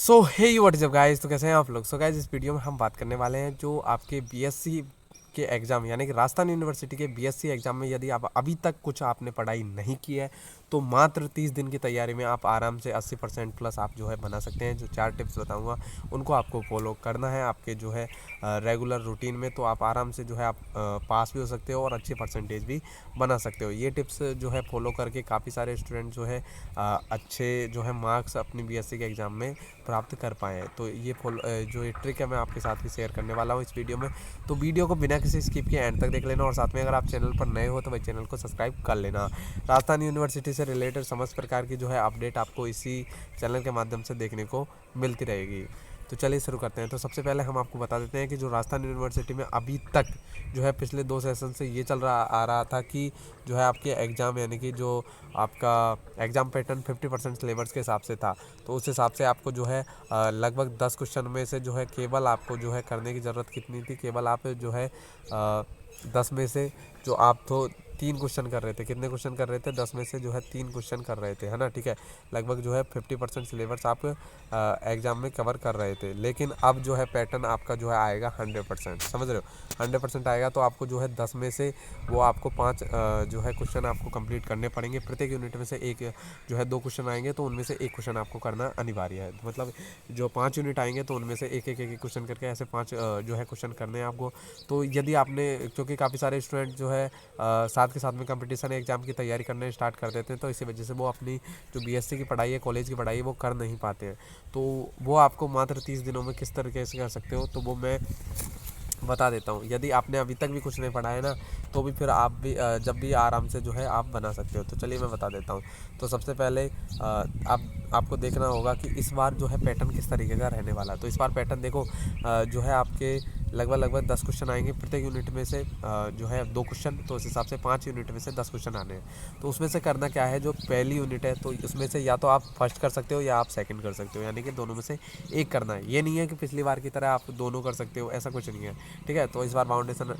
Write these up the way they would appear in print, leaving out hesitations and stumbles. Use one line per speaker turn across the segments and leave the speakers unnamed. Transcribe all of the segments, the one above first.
सो हे WhatsApp guys, तो कैसे हैं आप लोग। सो गाइस, इस वीडियो में हम बात करने वाले हैं जो आपके बीएससी के एग्ज़ाम यानी कि राजस्थान यूनिवर्सिटी के बीएससी एग्ज़ाम में यदि आप अभी तक कुछ आपने पढ़ाई नहीं की है तो मात्र 30 दिन की तैयारी में आप आराम से 80% प्लस आप जो है बना सकते हैं। जो 4 टिप्स बताऊंगा उनको आपको फॉलो करना है आपके जो है रेगुलर रूटीन में, तो आप आराम से जो है आप पास भी हो सकते हो और अच्छी परसेंटेज भी बना सकते हो। ये टिप्स जो है फॉलो करके काफ़ी सारे स्टूडेंट जो है अच्छे जो है मार्क्स अपनी बीएससी के एग्ज़ाम में प्राप्त कर पाए हैं। तो ये जो ये ट्रिक है मैं आपके साथ भी शेयर करने वाला हूँ इस वीडियो में। तो वीडियो को बिना किसी स्किप के एंड तक देख लेना और साथ में अगर आप चैनल पर नए हो तो भाई चैनल को सब्सक्राइब कर लेना। राजस्थान यूनिवर्सिटी से रिलेटेड समस्त प्रकार की जो है अपडेट आपको इसी चैनल के माध्यम से देखने को मिलती रहेगी। तो चलिए शुरू करते हैं। तो सबसे पहले हम आपको बता देते हैं कि जो राजस्थान यूनिवर्सिटी में अभी तक जो है पिछले 2 सेशन से ये चल रहा आ रहा था कि जो है आपके एग्ज़ाम यानी कि जो आपका एग्ज़ाम पैटर्न 50% सिलेबस के हिसाब से था। तो उस हिसाब से आपको जो है लगभग 10 क्वेश्चन में से जो है केवल आपको जो है करने की ज़रूरत कितनी थी, केवल आप जो है 10 में से जो आप तो 3 क्वेश्चन कर रहे थे। कितने क्वेश्चन कर रहे थे? 10 में से जो है 3 क्वेश्चन कर रहे थे, है ना। ठीक है, लगभग जो है 50% सिलेबस आप एग्ज़ाम में कवर कर रहे थे। लेकिन अब जो है पैटर्न आपका जो है आएगा 100%, समझ रहे हो। 100% आएगा तो आपको जो है 10 में से वो आपको 5 जो है क्वेश्चन आपको कंप्लीट करने पड़ेंगे। प्रत्येक यूनिट में से एक जो है 2 क्वेश्चन आएंगे तो उनमें से एक क्वेश्चन आपको करना अनिवार्य है। मतलब जो 5 यूनिट आएंगे तो उनमें से एक क्वेश्चन करके ऐसे 5 जो है क्वेश्चन करने हैं आपको। तो यदि आपने, क्योंकि काफ़ी सारे स्टूडेंट जो है साथ के साथ में कंपटीशन एग्जाम की तैयारी करने स्टार्ट कर देते हैं, तो इसी वजह से वो अपनी जो बीएससी की पढ़ाई है, कॉलेज की पढ़ाई है, वो कर नहीं पाते हैं। तो वो आपको मात्र 30 दिनों में किस तरीके से कर सकते हो तो वो मैं बता देता हूँ। यदि आपने अभी तक भी कुछ नहीं पढ़ा है ना तो भी फिर आप भी जब भी आराम से जो है आप बना सकते हो। तो चलिए मैं बता देता हूँ। तो सबसे पहले आपको देखना होगा कि इस बार जो है पैटर्न किस तरीके का रहने वाला है। तो इस बार पैटर्न देखो, जो है आपके लगभग 10 क्वेश्चन आएंगे प्रत्येक यूनिट में से जो है 2 क्वेश्चन, तो उस हिसाब से 5 यूनिट में से 10 क्वेश्चन आने हैं। तो उसमें से करना क्या है, जो पहली यूनिट है तो उसमें से या तो आप फर्स्ट कर सकते हो या आप सेकंड कर सकते हो, यानी कि दोनों में से एक करना है। ये नहीं है कि पिछली बार की तरह आप दोनों कर सकते हो, ऐसा कुछ नहीं है। ठीक है, तो इस बार फाउंडेशन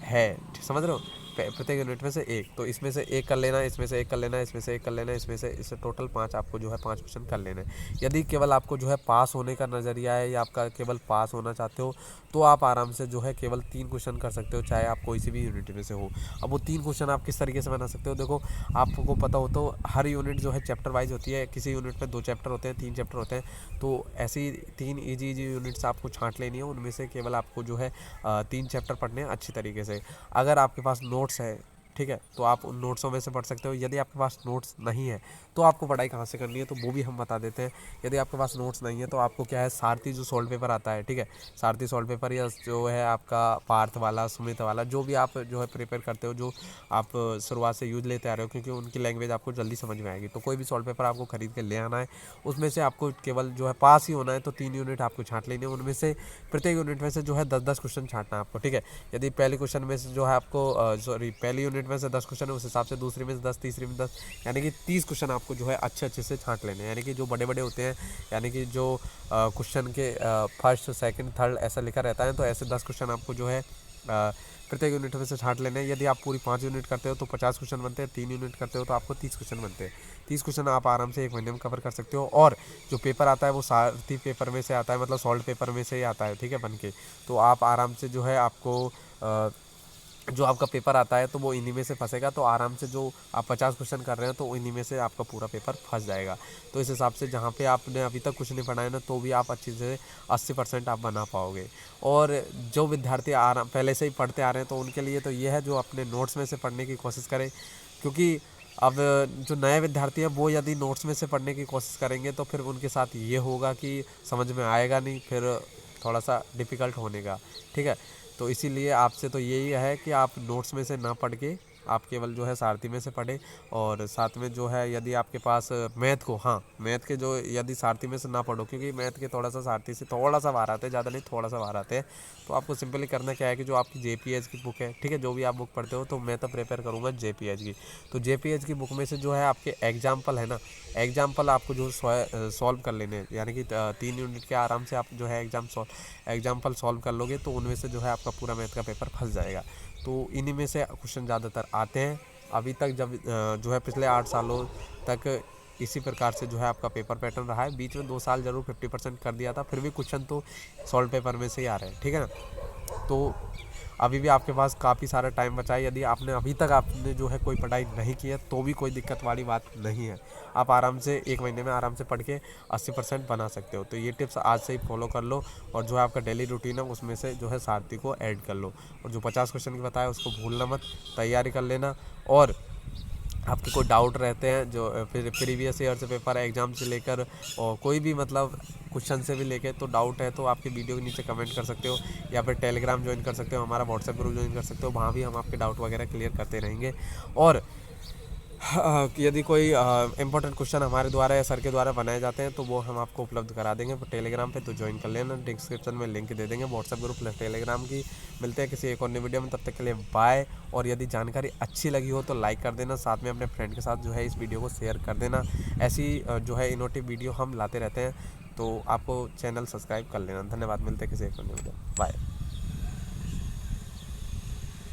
है, समझ रहे हो। प्रत्येक यूनिट में से एक, तो इसमें से एक कर लेना, इसमें से एक कर लेना, इसमें से एक कर लेना, इसमें से इससे टोटल 5 आपको जो है 5 क्वेश्चन कर लेना है। यदि केवल आपको जो है पास होने का नज़रिया है या आपका केवल पास होना चाहते हो तो आप आराम से जो है केवल 3 क्वेश्चन कर सकते हो, चाहे आप कोई सी भी यूनिट में से हो। अब वो 3 क्वेश्चन आप किस तरीके से बना सकते हो, देखो आपको पता हो तो हर यूनिट जो है चैप्टर वाइज होती है। किसी यूनिट में 2 चैप्टर होते हैं, 3 चैप्टर होते हैं। तो ऐसी 3 ईजी यूनिट्स आपको छांट लेनी है, उनमें से केवल आपको जो है 3 चैप्टर पढ़ने हैं अच्छी तरीके से। अगर आपके पास नोट्स है, ठीक है, तो आप उन नोट्सों में से पढ़ सकते हो। यदि आपके पास नोट्स नहीं है तो आपको पढ़ाई कहाँ से करनी है, तो वो भी हम बता देते हैं। यदि आपके पास नोट्स नहीं है तो आपको क्या है, सारथी जो सॉल्व पेपर आता है, ठीक है, सारथी सॉल्व पेपर या जो है आपका पार्थ वाला, सुमित वाला, जो भी आप जो है प्रिपेयर करते हो, जो आप शुरुआत से यूज लेते आ रहे हो, क्योंकि उनकी लैंग्वेज आपको जल्दी समझ में आएगी। तो कोई भी सॉल्व पेपर आपको खरीद के ले आना है, उसमें से आपको केवल जो है पास ही होना है। तो 3 यूनिट आपको छांट लेनी है, उनमें से प्रत्येक यूनिट में से जो है 10-10 क्वेश्चन छांटना है आपको। ठीक है, यदि पहले क्वेश्चन में से जो है आपको पहली यूनिट में से 10 क्वेश्चन है, उस हिसाब से दूसरी में से 10, तीसरी में 10, यानी कि 30 क्वेश्चन आपको जो है अच्छे से छांट लेने हैं। यानी कि जो बड़े बड़े होते हैं, यानी कि जो क्वेश्चन के फर्स्ट सेकंड थर्ड ऐसा लिखा रहता है, तो ऐसे 10 क्वेश्चन आपको जो है प्रत्येक यूनिट में से छांट लेने हैं। यदि आप पूरी 5 यूनिट करते हो तो 50 क्वेश्चन बनते हैं, 3 यूनिट करते हो तो आपको 30 क्वेश्चन बनते हैं। 30 क्वेश्चन आप आराम से 1 महीने में कवर कर सकते हो। और जो पेपर आता है वो सारथी पेपर में से आता है, मतलब सॉल्व पेपर में से ही आता है, ठीक है, बन के। तो आप आराम से जो है आपको जो आपका पेपर आता है तो वो इन्हीं में से फंसेगा। तो आराम से जो आप 50 क्वेश्चन कर रहे हैं तो इन्हीं में से आपका पूरा पेपर फंस जाएगा। तो इस हिसाब से जहाँ पे आपने अभी तक कुछ नहीं पढ़ा है ना, तो भी आप अच्छी से 80% आप बना पाओगे। और जो विद्यार्थी आराम पहले से ही पढ़ते आ रहे हैं तो उनके लिए तो ये है जो अपने नोट्स में से पढ़ने की कोशिश करें। क्योंकि अब जो नए विद्यार्थी हैं वो यदि नोट्स में से पढ़ने की कोशिश करेंगे तो फिर उनके साथ ये होगा कि समझ में आएगा नहीं, फिर थोड़ा सा डिफ़िकल्ट होने का। ठीक है, तो इसीलिए आपसे तो यही है कि आप नोट्स में से ना पढ़ के आप केवल जो है सारथी में से पढ़े। और साथ में जो है यदि आपके पास मैथ को, हाँ मैथ के जो यदि सारथी में से ना पढ़ो, क्योंकि मैथ के थोड़ा सा सारथी से थोड़ा सा बाहर आते हैं, ज़्यादा नहीं थोड़ा सा बाहर आते हैं। तो आपको सिंपली करना क्या है कि जो आपकी जेपीएच की बुक है, ठीक है, जो भी आप बुक पढ़ते हो, तो मैं तो प्रेफर करूँगा जेपीएच की। तो जेपीएच की बुक में से जो है आपके एग्जाम्पल है ना, एग्जाम्पल आपको जो सॉल्व कर लेने हैं, यानी कि 3 यूनिट के आराम से आप जो है एग्जाम्पल सॉल्व कर लोगे तो उनमें से जो है आपका पूरा मैथ का पेपर फंस जाएगा। तो इन्हीं में से क्वेश्चन ज़्यादातर आते हैं। अभी तक जब जो है पिछले 8 सालों तक इसी प्रकार से जो है आपका पेपर पैटर्न रहा है। बीच में 2 साल ज़रूर 50% कर दिया था, फिर भी क्वेश्चन तो सॉल्व पेपर में से ही आ रहे हैं, ठीक है ना। तो अभी भी आपके पास काफ़ी सारा टाइम बचा है। यदि आपने अभी तक आपने जो है कोई पढ़ाई नहीं की है तो भी कोई दिक्कत वाली बात नहीं है। आप आराम से 1 महीने में आराम से पढ़ के 80% बना सकते हो। तो ये टिप्स आज से ही फॉलो कर लो, और जो है आपका डेली रूटीन है उसमें से जो है सारथी को ऐड कर लो, और जो 50 क्वेश्चन की बताया उसको भूलना मत, तैयारी कर लेना। और आपके कोई डाउट रहते हैं जो फिर प्रीवियस ईयर से पेपर एग्ज़ाम से लेकर और कोई भी मतलब क्वेश्चन से भी लेके तो डाउट है, तो आपके वीडियो के नीचे कमेंट कर सकते हो, या फिर टेलीग्राम ज्वाइन कर सकते हो, हमारा व्हाट्सएप ग्रुप ज्वाइन कर सकते हो। वहाँ भी हम आपके डाउट वगैरह क्लियर करते रहेंगे। और यदि कोई इंपॉर्टेंट क्वेश्चन हमारे द्वारा या सर के द्वारा बनाए जाते हैं तो वो हम आपको उपलब्ध करा देंगे टेलीग्राम पे, तो ज्वाइन कर लेना। डिस्क्रिप्शन में लिंक दे देंगे व्हाट्सएप ग्रुप प्लस टेलीग्राम की। मिलते हैं किसी एक और नई वीडियो में, तब तक के लिए बाय। और यदि जानकारी अच्छी लगी हो तो लाइक कर देना, साथ में अपने फ्रेंड के साथ जो है इस वीडियो को शेयर कर देना। ऐसी जो है इनोवेटिव वीडियो हम लाते रहते हैं, तो आपको चैनल सब्सक्राइब कर लेना। धन्यवाद, मिलते हैं किसी एक और नई वीडियो, बाय।